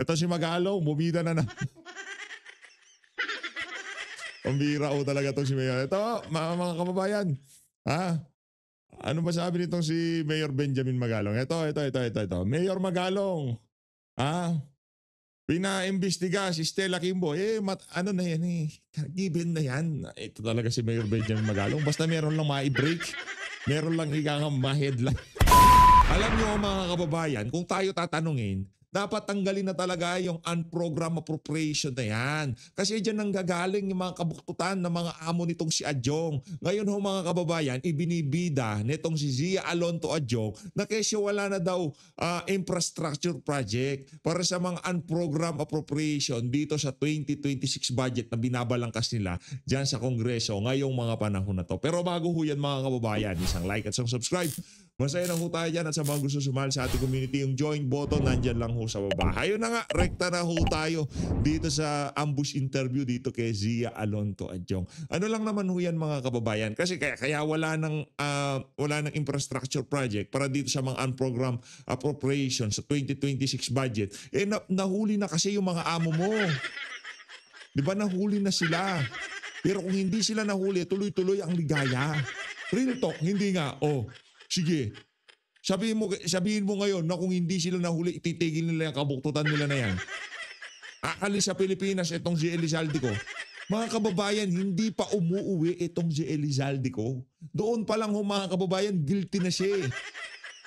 Ito si Magalong, bumida na. Pambira o talaga itong si Mayor. Ito, mga kababayan. Ha? Ano ba sabi nitong si Mayor Benjamin Magalong? Ito. Mayor Magalong. Ha? Pinaimbestiga si Stella Kimbo. Ano na yan eh. Given na yan. Ito talaga si Mayor Benjamin Magalong. Basta meron lang ma-break. Meron lang ikang ma-headline. Alam niyo mga kababayan, kung tayo tatanungin, dapat tanggalin na talaga yung unprogrammed appropriation na yan. Kasi dyan nanggagaling yung mga kabuktutan ng mga amo nitong si Adjong. Ngayon ho mga kababayan, ibinibida nitong si Zia Alonto Adjong na kesyo wala na daw infrastructure project para sa mga unprogrammed appropriation dito sa 2026 budget na binabalangkas nila dyan sa Kongreso ngayong mga panahon na to. Pero bago ho yan mga kababayan, isang like at isang subscribe. Masaya na ho tayo dyan at sa mga gusto sumali sa ating community, yung join button nandyan lang ho sa baba. Ayun na nga, rekta na ho tayo dito sa ambush interview dito kay Zia Alonto Adjong. Ano lang naman ho yan mga kababayan, kasi kaya wala ng infrastructure project para dito sa mga unprogrammed appropriation sa 2026 budget. Nahuli na kasi yung mga amo mo. Di ba nahuli na sila? Pero kung hindi sila nahuli, tuloy-tuloy ang ligaya. Real talk, hindi nga. Sige, sabihin mo ngayon na kung hindi sila nahuli, ititigil nila yung kabuktutan nila na yan. Aalis sa Pilipinas itong si Elizalde ko. Mga kababayan, hindi pa umuuwi itong si Elizalde ko. Doon pa lang mga kababayan, guilty na siya.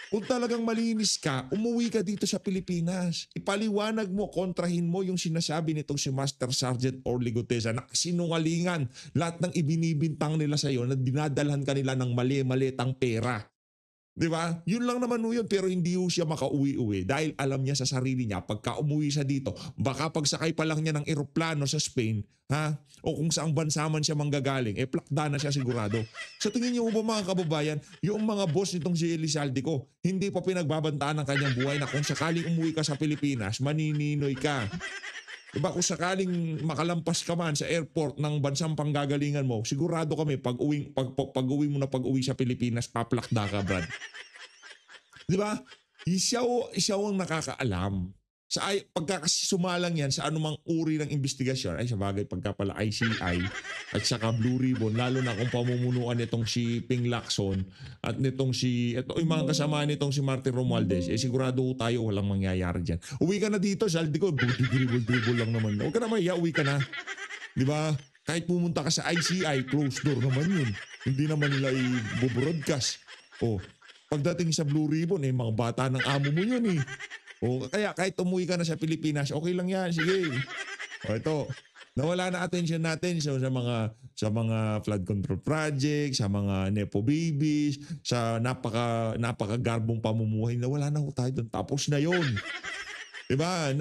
Kung talagang malinis ka, umuwi ka dito sa Pilipinas. Ipaliwanag mo, kontrahin mo yung sinasabi nitong si Master Sergeant Orly Gutesa na sinungalingan lahat ng ibinibintang nila sa iyo na dinadalhan kanila ng mali-malitang pera. Di ba? Yun lang naman yun, pero hindi ho siya makauwi-uwi dahil alam niya sa sarili niya, pagka umuwi siya dito, baka pagsakay pa lang niya ng eroplano sa Spain, o kung saang bansa man siya manggagaling, plakda na siya sigurado. Sa tingin niyo ba mga kababayan, yung mga boss nitong si Elizalde ko, hindi pa pinagbabantaan ng kanyang buhay na kung sakaling umuwi ka sa Pilipinas, manininoy ka. Diba kung sakaling makalampas ka man sa airport ng bansang panggagalingan mo, sigurado kami pag-uwi mo na pag-uwi sa Pilipinas, paplakda ka, Brad. Diba? Siya ang nakakaalam. Pagka kasi sumalang yan sa anumang uri ng investigasyon, sa bagay pagka pala ICI at saka Blue Ribbon, lalo na kung pamumunuan nitong si Ping Lacson at nitong yung mga kasama nitong si Martin Romualdez, sigurado tayo walang mangyayari dyan. Uwi ka na dito, Saldi ko, dribble lang naman. Huwag ka na maya, uwi ka na. Di ba? Kahit pumunta ka sa ICI, closed door naman yun. Hindi naman nila i-broadcast. Pagdating sa Blue Ribbon, mga bata ng amo mo yun eh. Kaya kahit umuwi ka na sa Pilipinas, okay lang yan, sige. Ito, nawala na attention natin sa mga flood control project, sa mga nepo babies, sa napakagarbong pamumuhay, nawala na tayo doon. Tapos na yon. Diba?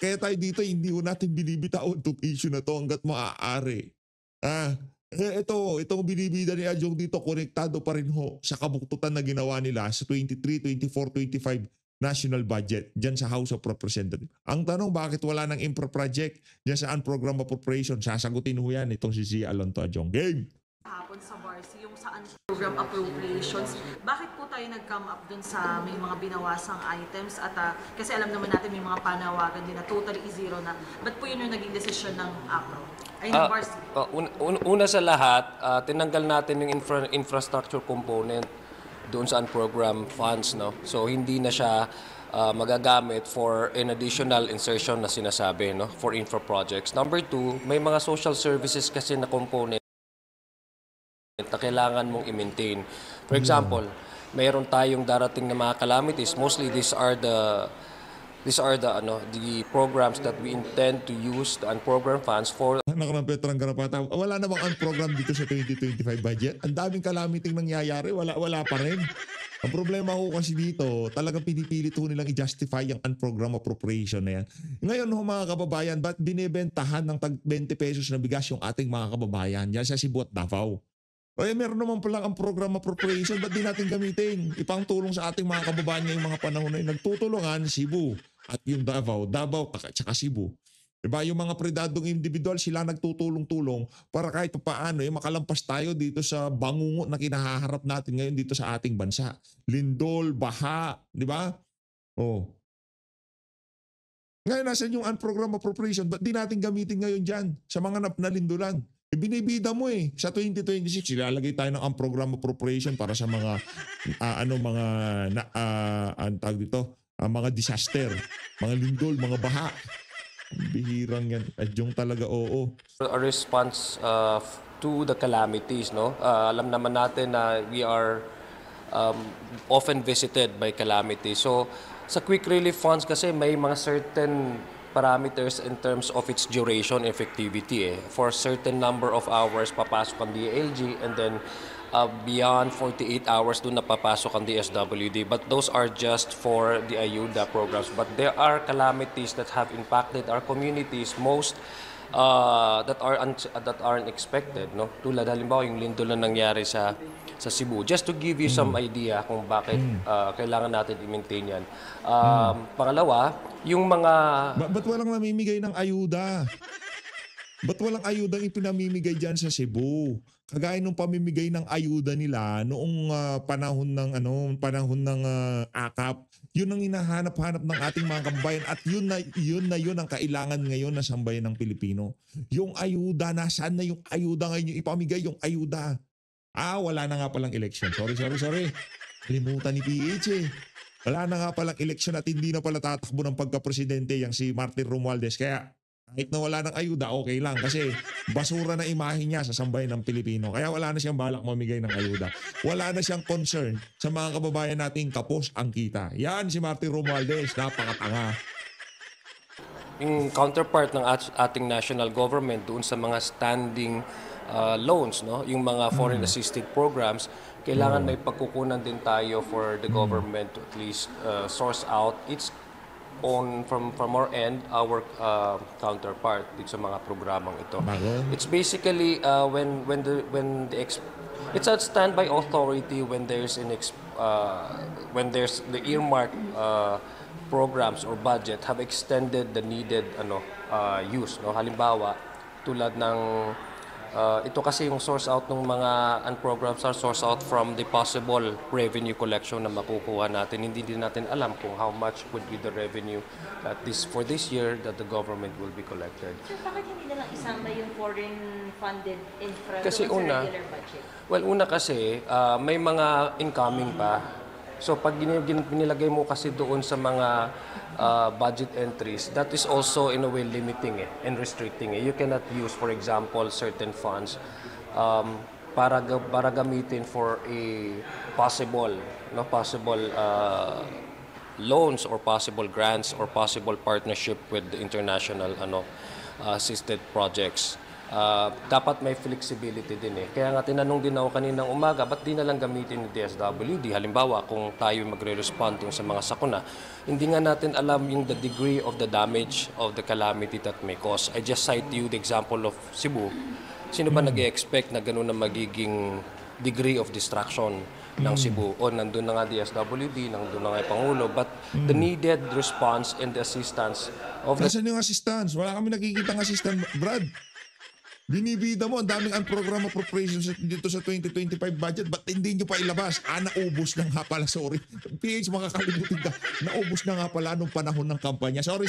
Kaya tayo dito, hindi ko natin binibitaon itong issue na to hanggat maaari. Itong binibida ni Adjong dito, konektado pa rin ho sa kabuktutan na ginawa nila sa 23, 24, 25 national budget dyan sa House of Representatives. Ang tanong, bakit wala ng infra project dyan sa unprogrammed appropriation? Sasagutin ho yan itong si Zia Alonto Adjong. Game! Hapon sa Barsi, yung sa unprogrammed appropriations, bakit po tayo nag-come up dun sa may mga binawasang items at kasi alam naman natin may mga panawagan din na totally zero na. Ba't po yun yung naging desisyon ng APRO? Ay, ng Barsi? Una sa lahat, tinanggal natin yung infrastructure component doon sa unprogrammed funds, no? So hindi na siya magagamit for an additional insertion na sinasabi, no, for infra projects. Number two, may mga social services kasi na component na kailangan mong i-maintain. For example, mayroon tayong darating na mga calamities. Mostly these are the programs that we intend to use the unprogrammed funds for. Nakarang Petrang Garapata, wala namang unprogram dito sa 2025 budget. Ang daming calamiting nangyayari, wala pa rin. Ang problema ko kasi dito, talagang pinipilit ho nilang i-justify yung unprogrammed appropriation na yan. Ngayon mga kababayan, ba't binibentahan ng tag 20 pesos na bigas yung ating mga kababayan? Yan sa Cebu at Davao. Meron naman palang ang program appropriation, ba't di natin gamitin? Ipang tulong sa ating mga kababayan ngayong mga panahon na yun. Nagtutulungan, Cebu at yung Davao at saka Cebu. Diba? Yung mga predadong individual, sila nagtutulong-tulong para kahit paano makalampas tayo dito sa bangungot na kinahaharap natin ngayon dito sa ating bansa. Lindol, baha, di ba? Ngayon, nasan yung unprogrammed appropriation? Ba't di natin gamitin ngayon dyan sa mga nalindulan? Binibida mo sa 2026, ilalagay tayo ng unprogrammed appropriation para sa mga ang tawag dito, mga disaster, mga lindol, mga baha. Ang bihirang yan. Adyong talaga, oo. A response to the calamities, no? Alam naman natin na we are often visited by calamities. So, sa quick relief funds kasi may mga certain parameters in terms of its duration effectivity. For a certain number of hours, papasok ang DLG, and then beyond 48 hours doon napapasok ang DSWD. But those are just for the ayuda programs. But there are calamities that have impacted our communities most that are unexpected, no? Tulad halimbawa yung lindol na nangyari sa Cebu. Just to give you some idea kung bakit kailangan natin i-maintain yan. Pangalawa, yung mga Ba't walang namimigay ng ayuda? Ba't walang ayudang ipinamimigay dyan sa Cebu? Kagaya nung pamimigay ng ayuda nila noong panahon ng AKAP, yun ang hinahanap-hanap ng ating mga kababayan at yun ang kailangan ngayon na sambayan ng Pilipino. Yung ayuda, nasaan na yung ayuda ngayon? Yung ipamigay yung ayuda. Wala na nga palang election. Sorry. Kalimutan ni PH Wala na nga palang election at hindi na pala tatakbo ng pagka-presidente yang si Martin Romualdez. Kaya kahit na wala ng ayuda, okay lang kasi basura na imahe niya sa sambayan ng Pilipino. Kaya wala na siyang balak mamigay ng ayuda. Wala na siyang concern sa mga kababayan nating kapos ang kita. Yan si Martin Romualdez, napakatanga. yung counterpart ng ating national government doon sa mga standing loans, no? Yung mga foreign assisted programs, kailangan may pagkukunan din tayo for the government to at least source out its own from our end, our counterpart dito sa mga programang ito. It's basically it's a standby authority when there's the earmark programs or budget have extended the needed use, no? Halimbawa tulad ng ito kasi yung source out ng mga programs are source out from the possible revenue collection na makukuha natin. Hindi din natin alam kung how much would be the revenue for this year that the government will be collected. So bakit hindi na lang isama yung foreign funded infra Kasi doon una, sa regular budget? well, una kasi may mga incoming pa. So pag binilagay mo kasi doon sa mga budget entries, that is also in a way limiting and restricting. You cannot use, for example, certain funds para gamitin for a possible loans or possible grants or possible partnership with the international assisted projects. Dapat may flexibility din Kaya nga tinanong din ako kaninang umaga, ba't di na lang gamitin ng DSWD? Halimbawa, kung tayo magre-respond sa mga sakuna, hindi nga natin alam yung the degree of the damage of the calamity that may cause. I just cite you the example of Cebu. Sino ba nag-expect na gano'n na magiging degree of destruction ng Cebu? O nandun na nga DSWD, nandun na nga yung Pangulo, but the needed response and the assistance of the... Nasaan yung assistance? Wala kami nakikitang assistance, Brad. Binibida mo, ang daming unprogrammed appropriations dito sa 2025 budget. Ba't hindi nyo pa ilabas? Naubos na nga pala, sorry. PH, makakalimutin ka. Naubos na nga pala nung panahon ng kampanya. Sorry.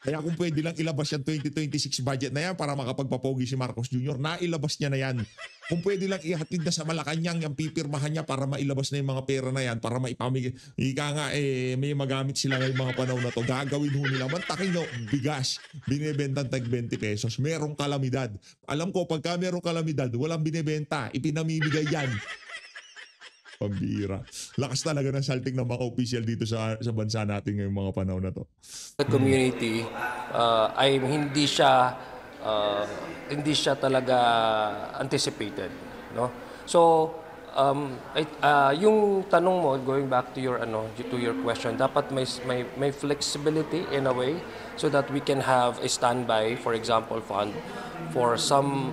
Kaya kung pwede lang ilabas yung 2026 budget na yan para makapagpapogi si Marcos Jr., nailabas niya na yan. Kung pwede lang ihatid na sa Malacanang yung pipirmahan niya para mailabas na yung mga pera na yan, para maipamigay. Ika nga may magamit sila ngayong mga panahon na to. Gagawin ho nila. Mantakin nyo, bigas, binibenta tag 20 pesos. Merong kalamidad. Alam ko, pagka merong kalamidad, walang binibenta. Ipinamimigay yan. Pambira. Lakas talaga ng salting ng mga official dito sa bansa natin ngayong mga panahon na to. The community ay hindi siya talaga anticipated, no? So yung tanong mo, going back to your question, dapat may flexibility in a way so that we can have a standby, for example, fund for some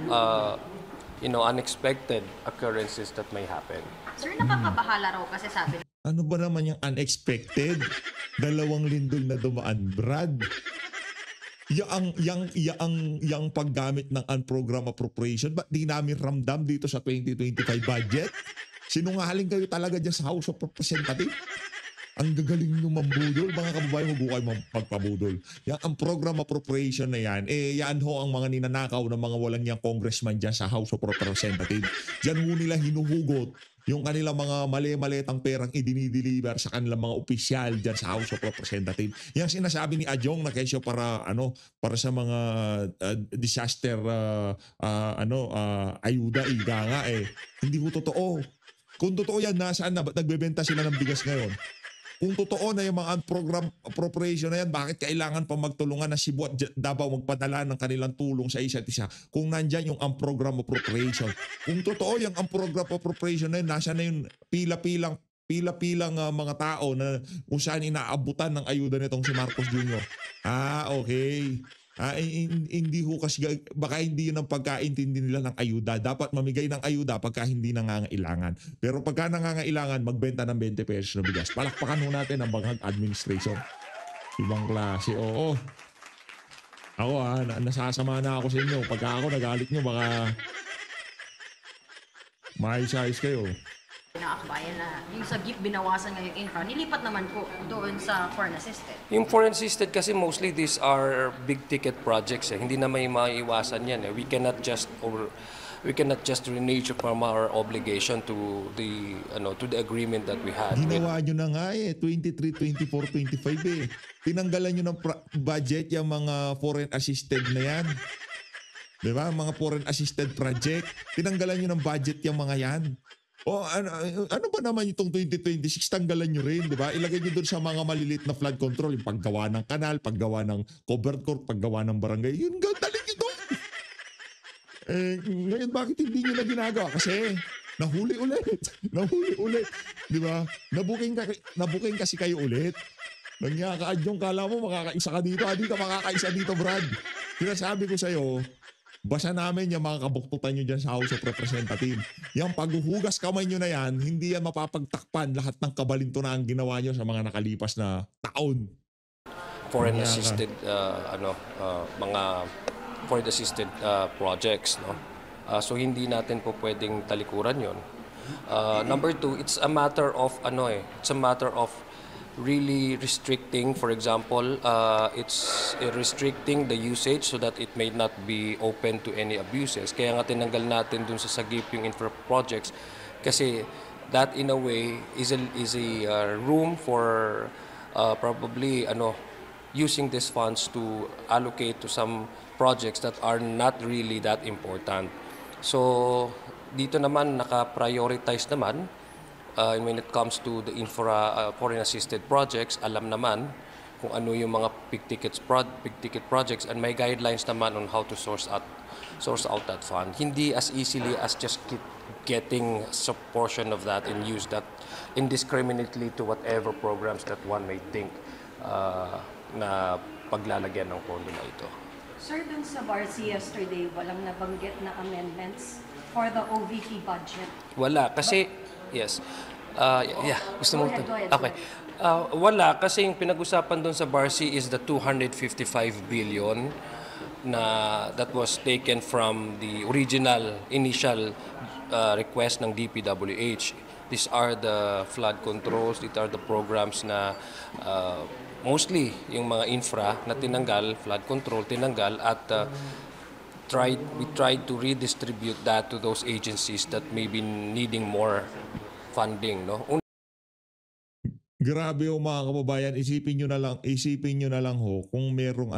unexpected occurrences that may happen. Sir, nakakabahala raw kasi sabi Ano ba naman yung unexpected? 2 lindol na dumaan, Brad. Yang paggamit ng unprogrammed appropriation, ba't di namin ramdam dito sa 2025 budget? Sinungaling kayo talaga dyan sa House of Representatives? Ang gagaling nyo mambudol. Mga kababayan, huwag kayo magpabudol. Yan, ang program appropriation na yan, yan ho ang mga ninanakaw ng mga walang niyang congressman dyan sa House of Representatives. Diyan ho nila hinuhugot yung kanilang mga mali-malitang perang idinideliver sa kanilang mga opisyal dyan sa House of Representatives. Yan sinasabi ni Adjong na kesyo para sa mga disaster ayuda iga nga Hindi ho totoo. Kung totoo yan, nasaan na? Ba't nagbebenta sila ng bigas ngayon? Kung totoo na yung mga program appropriation na yan, bakit kailangan pa magtulungan na Cebu at Davao magpadala ng kanilang tulong sa isa't isa kung nandyan yung program appropriation? Kung totoo yung program appropriation na yun, nasa na yung pila-pilang mga tao na kung saan inaabutan ng ayuda nitong si Marcos Jr. Okay. Hindi ho kasi, baka hindi yun ang pagkaintindi nila ng ayuda. Dapat mamigay ng ayuda pagka hindi nangangailangan. Pero pagka nangangailangan, magbenta ng 20 pesos na bigas. Palakpakan ho natin ang Banghag Administration. Ibang klase, oo. Ako nasasama na ako sa inyo. Pagka ako nagalit nyo, baka maayos-ayos kayo. Pinakakbayan na yung sa GIP binawasan ngayong infra, nilipat naman po doon sa foreign assisted. Yung foreign assisted kasi mostly these are big ticket projects. Hindi na may maiiwasan yan. We cannot just renege from our obligation to the agreement that we had. Ginawa nyo na nga 23, 24, 25 Tinanggalan nyo ng budget yung mga foreign assisted na yan. Diba? Mga foreign assisted project. Tinanggalan nyo ng budget yung mga yan. Ano ba naman itong 2026? Tanggalan nyo rin, di ba? Ilagay nyo doon sa mga malilit na flood control, yung paggawa ng kanal, paggawa ng covered court, paggawa ng barangay. Yun, galing nyo doon. Ngayon, bakit hindi nyo na ginagawa? Kasi nahuli ulit. Di ba? Nabuking kasi kayo ulit. Nangyakaad yung kala mo, makakaisa ka dito. Hindi ka makakaisa dito, Brad. Sinasabi ko sa'yo, basa namin yung mga kabuktutan nyo dyan sa House of Representatives. Yung paghuhugas kamay nyo na yan, hindi yan mapapagtakpan lahat ng kabalinto na ang ginawa nyo sa mga nakalipas na taon. Foreign assisted mga foreign assisted projects, no. So hindi natin po pwedeng talikuran 'yon. Number two, it's a matter of really restricting, for example, it's restricting the usage so that it may not be open to any abuses. Kaya nga tinanggal natin dun sa Sagip yung infra projects kasi that in a way is a room for probably using these funds to allocate to some projects that are not really that important. So dito naman naka-prioritize naman. When it comes to the foreign assisted projects, alam naman kung ano yung mga big ticket projects and may guidelines naman on how to source out that fund. Hindi as easily as just keep getting a portion of that and use that indiscriminately to whatever programs that one may think na paglalagyan ng pondo na ito. Sir, dun sa Barsi yesterday, walang nabanggit na amendments for the OVP budget. Wala kasi yes. Gusto mo? Go ahead. Okay. Wala kasi yung pinag-usapan doon sa Barsi is the 255 billion na that was taken from the initial request ng DPWH. These are the flood controls, these are the programs na mostly yung mga infra na tinanggal, flood control tinanggal at we tried to redistribute that to those agencies that may be needing more funding, no? Grabe ho mga kababayan, isipin nyo na lang ho kung merong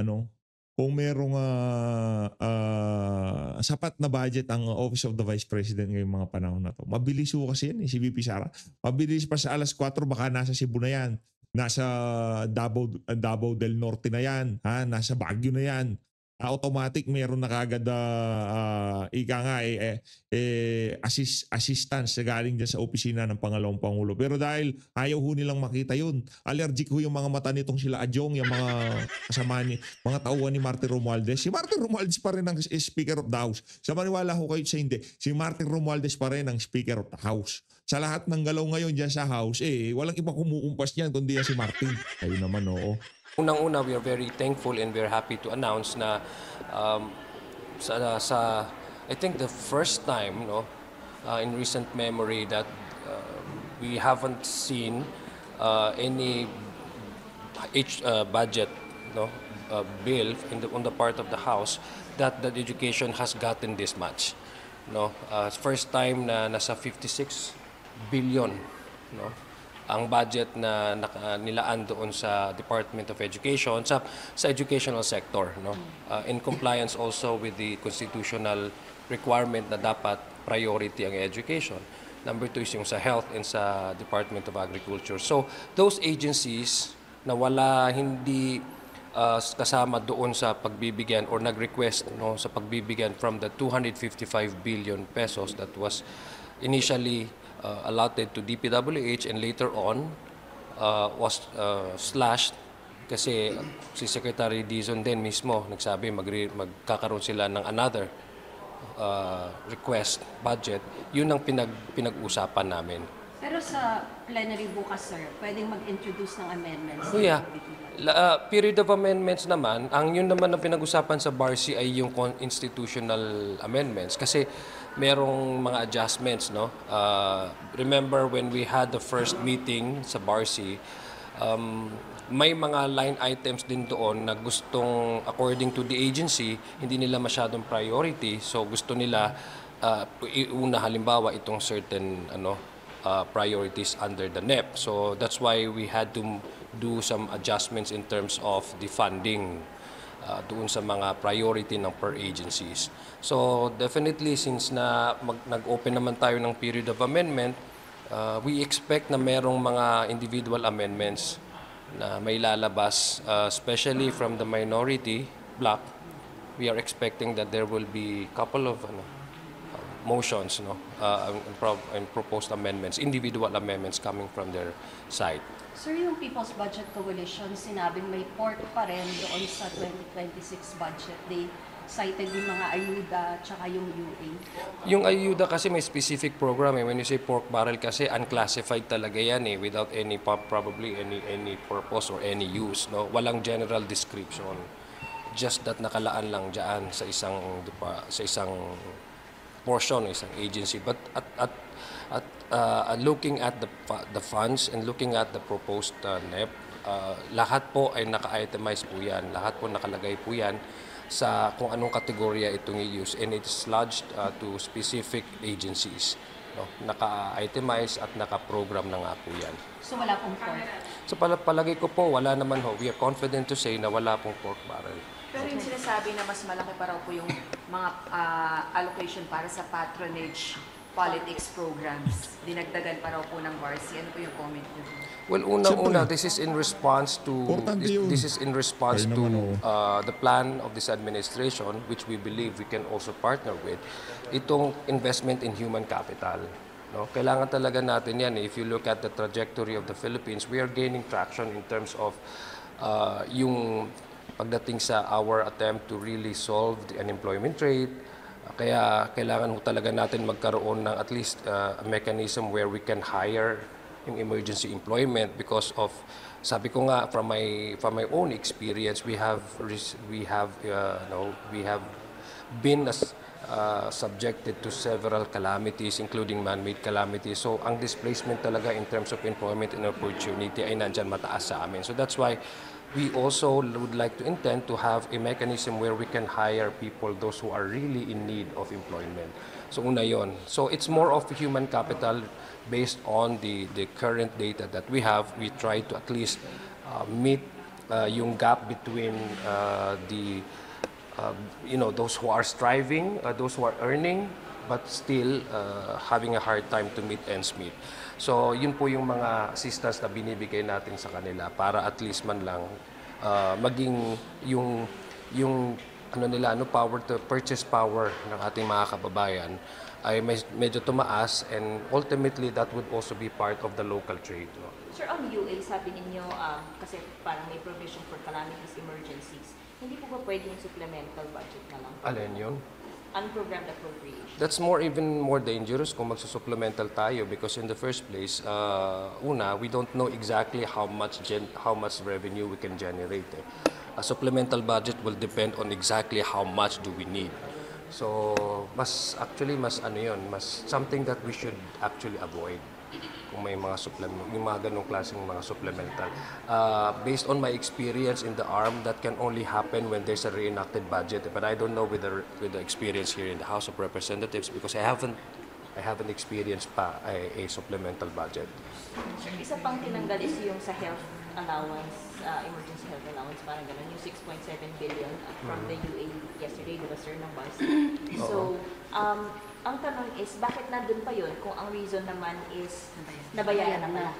sapat na budget ang Office of the Vice President ngayong mga panahon na to. Mabilis ho kasi yan si VP Sara. Mabilis pa sa alas 4 baka nasa Cebu na yan. Nasa Davao del Norte na yan, nasa Baguio na yan. Automatic meron na kagad assistance na galing dyan sa opisina ng Pangalawang Pangulo. Pero dahil ayaw ho nilang makita yun, allergic ho yung mga mata nitong sila Adjong, yung mga kasama mga tauhan ni Martin Romualdez. Si Martin Romualdez pa rin ang Speaker of the House. Sa maniwala ho kayo sa hindi, si Martin Romualdez pa rin ang Speaker of the House. Sa lahat ng galaw ngayon dyan sa House, walang ibang kumukumpas niyan kundi yan si Martin. Ayun naman, oo. Unang-una, we are very thankful and we're happy to announce na I think the first time in recent memory that we haven't seen any budget, no, bill on the part of the House that education has gotten this much. No, first time na nasa 56 billion, no, ang budget na nilaan doon sa Department of Education sa educational sector, no, in compliance also with the constitutional requirement na dapat priority ang education. Number 2 is yung sa health and sa Department of Agriculture. So those agencies na hindi kasama doon sa pagbibigyan or nag-request, no, sa pagbibigyan from the 255 billion pesos that was initially allotted to DPWH and later on was slashed kasi si Secretary Dizon din mismo nagsabi magkakaroon sila ng another request budget. Yun ang pinag-usapan namin. Pero sa plenary bukas, sir, pwedeng mag-introduce ng amendments. Yeah. Period of amendments naman, ang yun naman ang pinag-usapan sa BARC ay yung institutional amendments kasi merong mga adjustments, no? Remember when we had the first meeting sa BARC, may mga line items din doon na gustong, according to the agency, hindi nila masyadong priority. So gusto nila iuna halimbawa itong certain priorities under the NEP. So that's why we had to do some adjustments in terms of the funding doon sa mga priority ng per agencies. So definitely since nag-open naman tayo ng period of amendment, we expect na merong mga individual amendments na may lalabas, especially from the minority bloc. We are expecting that there will be couple of motions, and proposed amendments, individual amendments coming from their side. Sir, yung People's Budget Coalition, sinabing may pork pa rin doon sa 2026 budget. They cited yung mga ayuda tsaka yung UA. Yung ayuda kasi may specific program. When you say pork barrel kasi unclassified talaga yan without any probably any purpose or any use. No? Walang general description. Just that nakalaan lang dyan sa isang portion, isang agency. But looking at the funds and looking at the proposed NEP, lahat po ay naka-itemize po yan. Lahat po nakalagay po yan sa kung anong kategorya itong i-use, and it's lodged to specific agencies. No? Naka-itemize at naka-program na nga po yan. So wala pong pork? So palagay ko po, wala naman ho. We are confident to say na wala pong pork barrel. Pero yung sinasabi na mas malaki pa raw po yung mga allocation para sa patronage politics programs, dinagdagan pa raw po ng BARC. Ano po yung comment niyo? Well, unang-una, this is in response to Importante yun. this is in response Ay, to naman, the plan of this administration, which we believe we can also partner with. Itong investment in human capital. No, kailangan talaga natin yan. If you look at the trajectory of the Philippines, we are gaining traction in terms of yung pagdating sa our attempt to really solve the unemployment rate. Kaya kailangan mo talaga natin magkaroon ng at least a mechanism where we can hire yung emergency employment because of, sabi ko nga, from my own experience, we have been subjected to several calamities, including man-made calamities. So ang displacement talaga in terms of employment and opportunity ay nandyan mataas sa amin. So that's why we also would like to intend to have a mechanism where we can hire people, those who are really in need of employment. So una yon. So it's more of human capital based on the current data that we have. We try to at least meet yung gap between those who are striving, those who are earning, but still having a hard time to meet ends meet. So yun po yung mga assistance na binibigay natin sa kanila para at least man lang maging yung power to purchase power ng ating mga kababayan ay medyo tumaas, and ultimately that would also be part of the local trade. No? Sir, on UA, sabi ninyo, kasi parang may provision for calamities, emergencies, hindi po ba pwede yung supplemental budget na lang? Alin yun? Unprogrammed appropriation. That's even more dangerous kung magsusupplemental tayo because in the first place, we don't know exactly how much revenue we can generate. A supplemental budget will depend on exactly how much do we need. So, mas something that we should actually avoid. kung may mga yung mga ganong klaseng mga supplemental. Based on my experience in the ARM, that can only happen when there's a reenacted budget. But I don't know with the experience here in the House of Representatives because I haven't experienced pa a supplemental budget. Isa pang tinanggal is yung sa health allowance, emergency health allowance, parang gano'n, yung 6.7 billion from the UAE yesterday, di ba sir, ng BARSI. So, ang tanong is, bakit nandun pa yun kung ang reason naman is nabayaran na pala?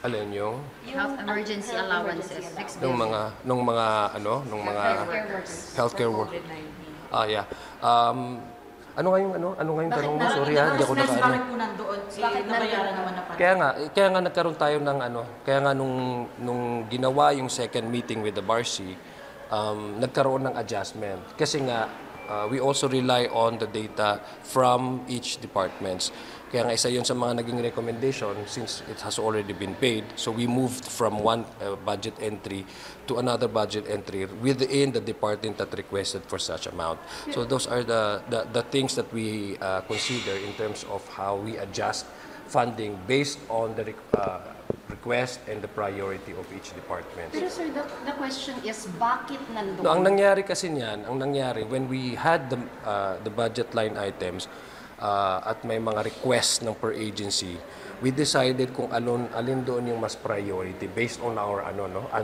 Alin yung Health emergency allowances. 6 nung billion. mga healthcare workers. COVID-19. Yeah. Ano nga yung tanong mo? Sorry hindi ako Bakit nakaano. po nandoon? Bakit Nabayaran naman na pala. Kaya nga nagkaroon tayo ng kaya nga nung ginawa yung second meeting with the BARSI, nagkaroon ng adjustment. Kasi nga we also rely on the data from each departments. Kaya nga isa yun sa mga naging recommendation since it has already been paid. So we moved from one budget entry to another budget entry within the department that requested for such amount. So those are the things that we consider in terms of how we adjust funding based on the request and the priority of each department. Pero sir, the question is, bakit nandoon? No, ang nangyari kasi niyan, when we had the budget line items, at may mga requests ng per agency, we decided kung alin doon yung mas priority based on our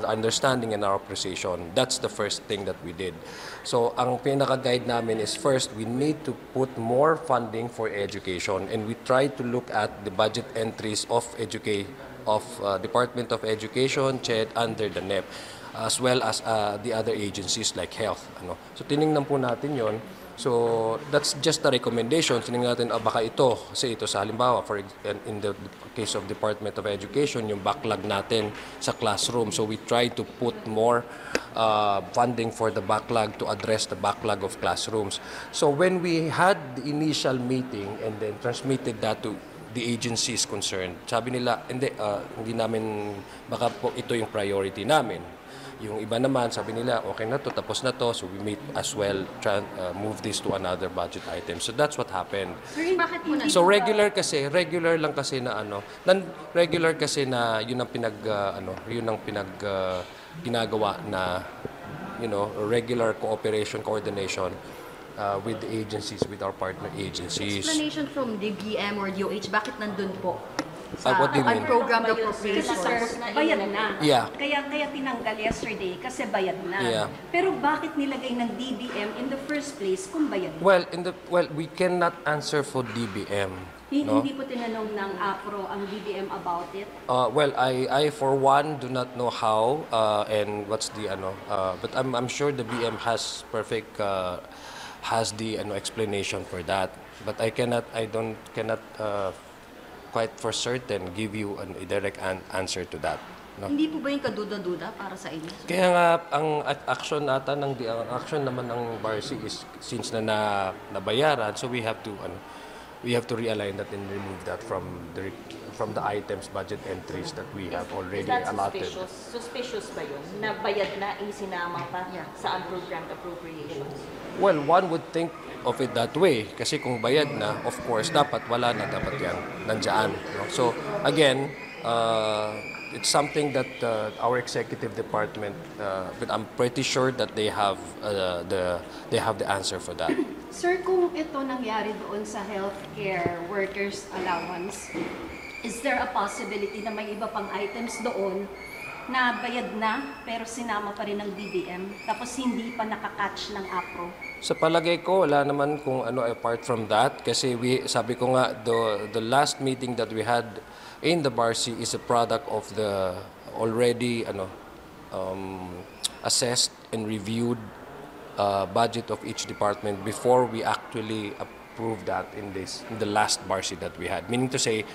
understanding and our appreciation. That's the first thing that we did. So ang pinaka-guide namin is first, we need to put more funding for education, and we try to look at the budget entries of Department of Education, CHED, under the NEP, as well as the other agencies like health. So tiningnan po natin yon. So that's just a recommendation. Tinignan natin, baka ito, kasi ito sa halimbawa, in the case of Department of Education, yung backlog natin sa classroom. So we try to put more funding for the backlog to address the backlog of classrooms. So when we had the initial meeting and then transmitted that to the agencies concerned, sabi nila, hindi namin, baka po ito yung priority namin. Yung iba naman, sabi nila, okay na to, tapos na to, so we may as well move this to another budget item. So that's what happened. Sir, bakit po So regular lang kasi na regular kasi na yun ang ginagawa na regular cooperation, coordination with the agencies, with our partner agencies. explanation from DBM or DOH, bakit nandun po? What do you mean? Unprogrammed Kasi appropriations. sir, bayad na. Yeah. Kaya tinanggal yesterday kasi bayad na. Yeah. Pero bakit nilagay ng DBM in the first place kung bayad na? Well, we cannot answer for DBM. No? Hindi po tinanong ng APRO ang DBM about it? Well, I for one do not know how and what's the but I'm sure the BM has has the explanation for that. But I cannot quite for certain give you a direct answer to that. No? Hindi po ba yung kaduda-duda para sa inyo? Kaya nga ang action naman ng BARSI is since nabayaran, so we have to realign that and remove that from the items budget entries that we have already Is that allotted. suspicious ba yun? Na bayad na, isinama pa sa unprogrammed appropriations? Well, one would think of it that way. Kasi kung bayad na, of course, dapat yan nandiyan. No? So, again, it's something that our executive department, but I'm pretty sure that they have the answer for that. Sir, kung ito nangyari doon sa healthcare workers allowance, is there a possibility na may iba pang items doon na bayad na pero sinama pa rin ng DBM tapos hindi pa nakakatch ng APRO? Sa palagay ko, wala naman kung apart from that kasi sabi ko nga the last meeting that we had in the BARSI is a product of the already assessed and reviewed budget of each department before we actually approve that in the last BARSI that we had. Meaning to say,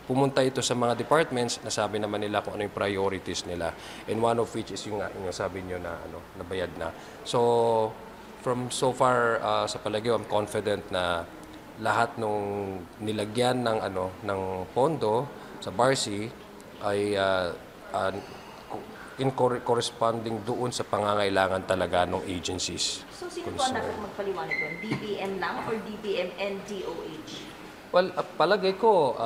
pumunta ito sa mga departments, nasabi naman nila kung ano yung priorities nila. And one of which is yung sabi nyo na nabayad na. So, from so far sa palagay, I'm confident na lahat nung nilagyan ng pondo sa BARSI ay corresponding doon sa pangangailangan talaga ng agencies. So sino po ang dapat magpaliwanag doon? DBM lang or DBM and DOH? Well, palagay ko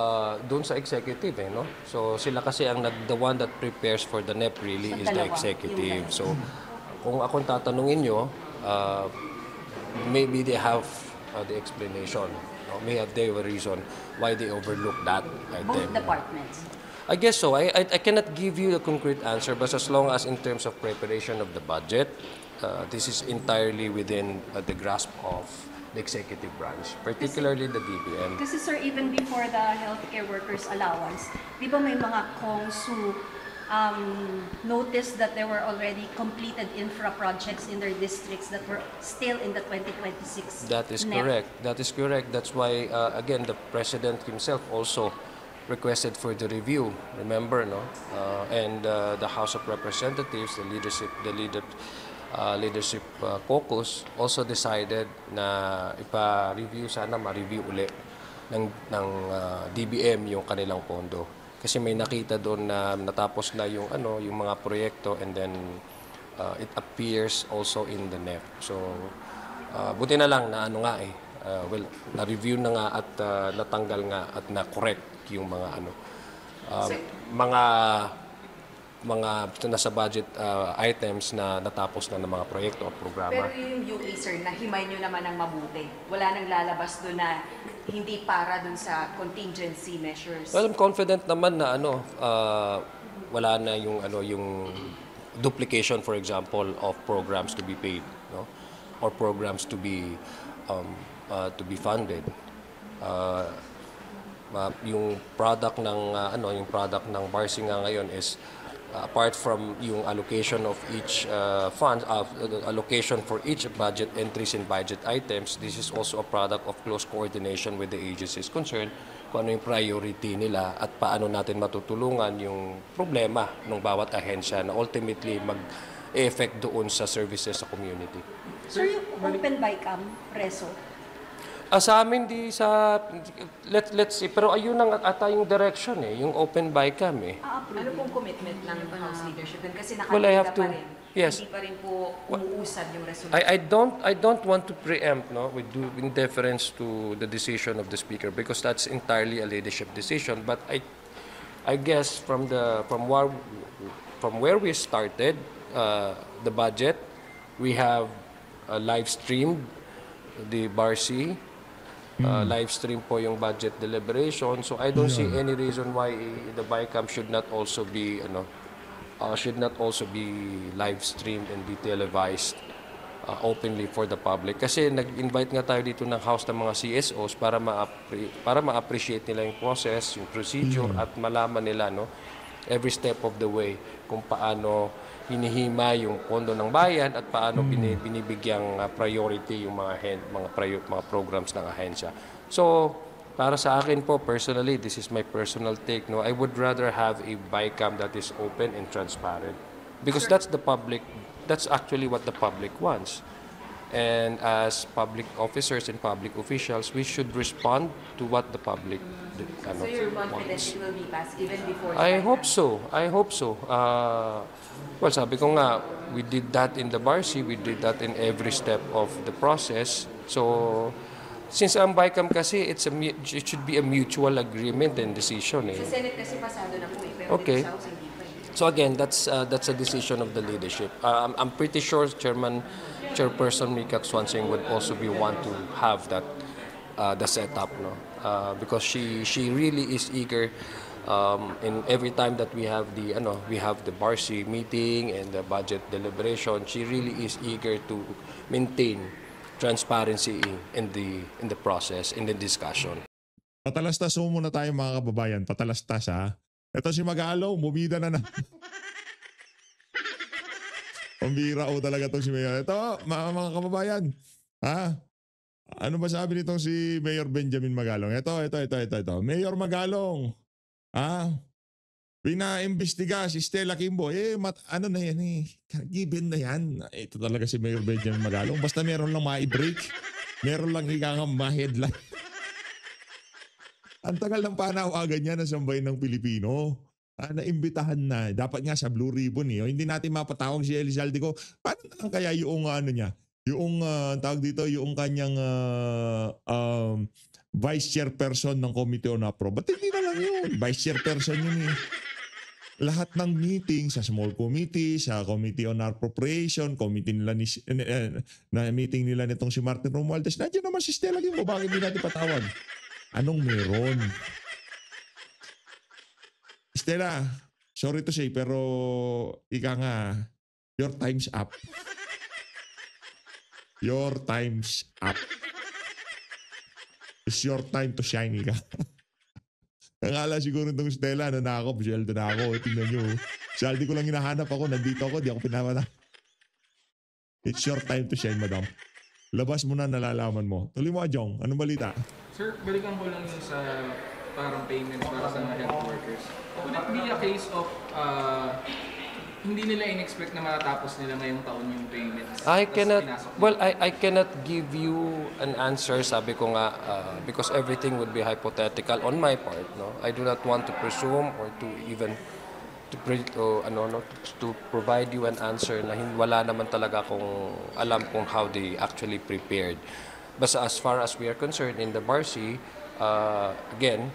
doon sa executive no. So sila kasi ang the one that prepares for the NEP really So, is the dalawa, executive. yung So kung akong tatanungin nyo, maybe they have the explanation. No? May have their reason why they overlooked that Both item. departments. I guess so. I cannot give you a concrete answer, but as long as in terms of preparation of the budget, this is entirely within the grasp of the executive branch, particularly the DBM. Kasi sir, even before the healthcare workers allowance, di ba may mga CONGs who noticed that there were already completed infra projects in their districts that were still in the 2026 That is NEP? correct. That is correct. That's why, again, the president himself also requested for the review. Remember, no? And the House of Representatives, the leadership caucus also decided na ipa-review, sana ma-review uli ng DBM yung kanilang pondo. Kasi may nakita doon na natapos na yung yung mga proyekto, and then it appears also in the NEP. So buti na lang na well, na-review na nga at natanggal nga at na-correct yung mga mga nasa budget items na natapos na ng mga proyekto o programa. Pero yung UE, sir, nahimay nyo naman ng mabuti. Wala nang lalabas doon na hindi para doon sa contingency measures. Well, I'm confident naman na wala na yung duplication, for example, of programs to be paid, no? Or programs to be funded. Yung product ng Barsi nga ngayon is apart from yung allocation of each allocation for each budget entries and budget items, this is also a product of close coordination with the agencies concerned kung ano yung priority nila at paano natin matutulungan yung problema ng bawat ahensya na ultimately mag-effect doon sa services sa community. Sir, yung open bycam, Reso, Sa amin let's see, pero ayun ang ata yung direction yung open bycam Ano pong commitment ng House leadership doon? Kasi Well, I have nakalagda pa to- rin. yes. Hindi pa rin po umuusad yung resolution. I don't want to preempt with due in deference to the decision of the speaker because that's entirely a leadership decision, but I guess from where we started the budget, we have live streamed the Barsi, live stream po yung budget deliberation, so I don't see any reason why the BICAM should not also be live streamed and be televised openly for the public. Kasi nag-invite nga tayo dito ng House ng mga CSOs para ma-appreciate nila yung process, yung procedure at malaman nila every step of the way kung paano hinihima yung pondo ng bayan at paano binibigyang priority yung mga programs ng ahensya. So, para sa akin po, personally, this is my personal take. I would rather have a BICAM that is open and transparent because that's actually what the public wants. And as public officers and public officials, we should respond to what the public So you're confident wants. it will be passed even before I the hope so. Well, sabi ko nga, we did that in the Barsi, we did that in every step of the process. So, since ang BICAM kasi, it should be a mutual agreement and decision. Sa Senate kasi pasado na po pero Okay. dito sa House hindi pa So again, that's a decision of the leadership. I'm pretty sure Chairperson Mika Swansing would also be one to have that the setup, because she really is eager. In every time that we have the Barsi meeting and the budget deliberation, she really is eager to maintain transparency in the process, in the discussion. Patalastas mo muna tayo mga kababayan. Patalastas ha. Ito si Magalong, bumida na. Pambira talaga itong si Mayor. Ito, mga kababayan. Ha? Ano ba sabi nitong si Mayor Benjamin Magalong? Ito. Mayor Magalong. Ha? Pinaimbestiga si Stella Kimbo. Ano na yan given na yan. Ito talaga si Mayor Benjamin Magalong. Basta meron lang ma-break. Meron lang higangang ma-headline. Ang tagal ng panawagan niya ng sambayan ng Pilipino. Naimbitahan na. Dapat nga sa Blue Ribbon. Hindi natin mapatawag si Elizalde ko. Paano na lang kaya yung niya? Yung tawag dito, yung kanyang vice chairperson ng Committee on APRO. Ba't hindi na lang yun? Vice chairperson yun eh. Lahat ng meeting sa small committee, sa Committee on Appropriation, committee nila na meeting nila nitong si Martin Romualdez, nandiyan naman si Stella Guimbo, bakit hindi natin patawag? Anong meron? Stella, sorry to say, pero ika nga, your time's up. Your time's up. It's your time to shine, ika. Akala siguro itong Stella, ano na ako, Bjeldo na ako. Tingnan nyo. Saldi ko lang hinahanap ako, nandito ako, di ako pinamata. It's your time to shine, madam. Labas mo na, nalalaman mo. Tuloy mo, Jong. Anong balita? Sir, balikan ko lang yung sa parang payments para sa mga health workers. Would it be a case of hindi nila in-expect na matatapos nila ngayong taon yung payments? I Tas cannot, pinasok nila? well, I cannot give you an answer, sabi ko nga, because everything would be hypothetical on my part, no? I do not want to presume or to even to provide you an answer na wala naman talaga kung alam kung how they actually prepared. But as far as we are concerned in the BARC, again,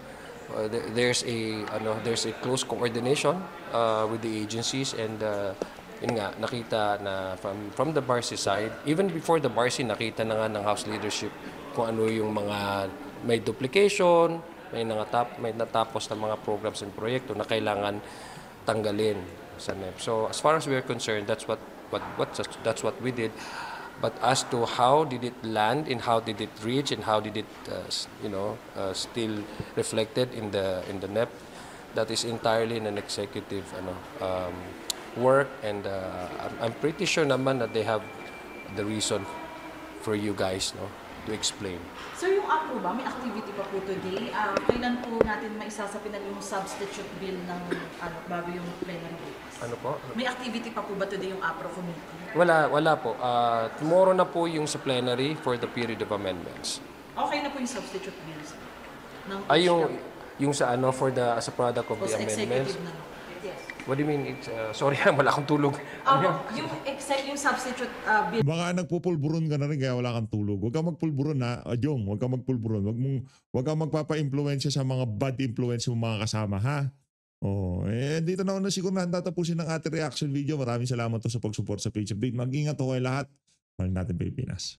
there's a close coordination with the agencies, and yun nga, nakita na from the BARC side, even before the BARC, nakita na nga ng House leadership kung ano yung mga may duplication, may natapos na mga programs and proyekto na kailangan tanggalin sa NEP. So as far as we are concerned, that's what we did. But as to how did it land and how did it reach and how did it still reflected in the NEP, that is entirely an executive work, and I'm pretty sure naman that they have the reason for you guys to explain. Sir, yung APRO ba, may activity pa po today? Kailan po natin maisasapinal yung substitute bill ng bago yung plenary bukas? Ano po? May activity pa po ba today yung APRO committee? Wala po. Tomorrow na po yung sa plenary for the period of amendments. Okay na po yung substitute bills? Ay, yung sa for the as a product of the amendments. Executive na. Yes. What do you mean? Sorry, wala akong tulog. Yung substitute bill. Baka nagpupulburon ka na rin kaya wala kang tulog. Huwag kang magpulburon ha. Jong, huwag kang magpulburon. Huwag kang magpapa-influensya sa mga bad influence mo mga kasama ha. Dito na una siguro na tatapusin ng ating reaction video. Maraming salamat to sa pag-support sa Page Update. Mag-ingat ho kayo lahat. Mahal natin Pilipinas.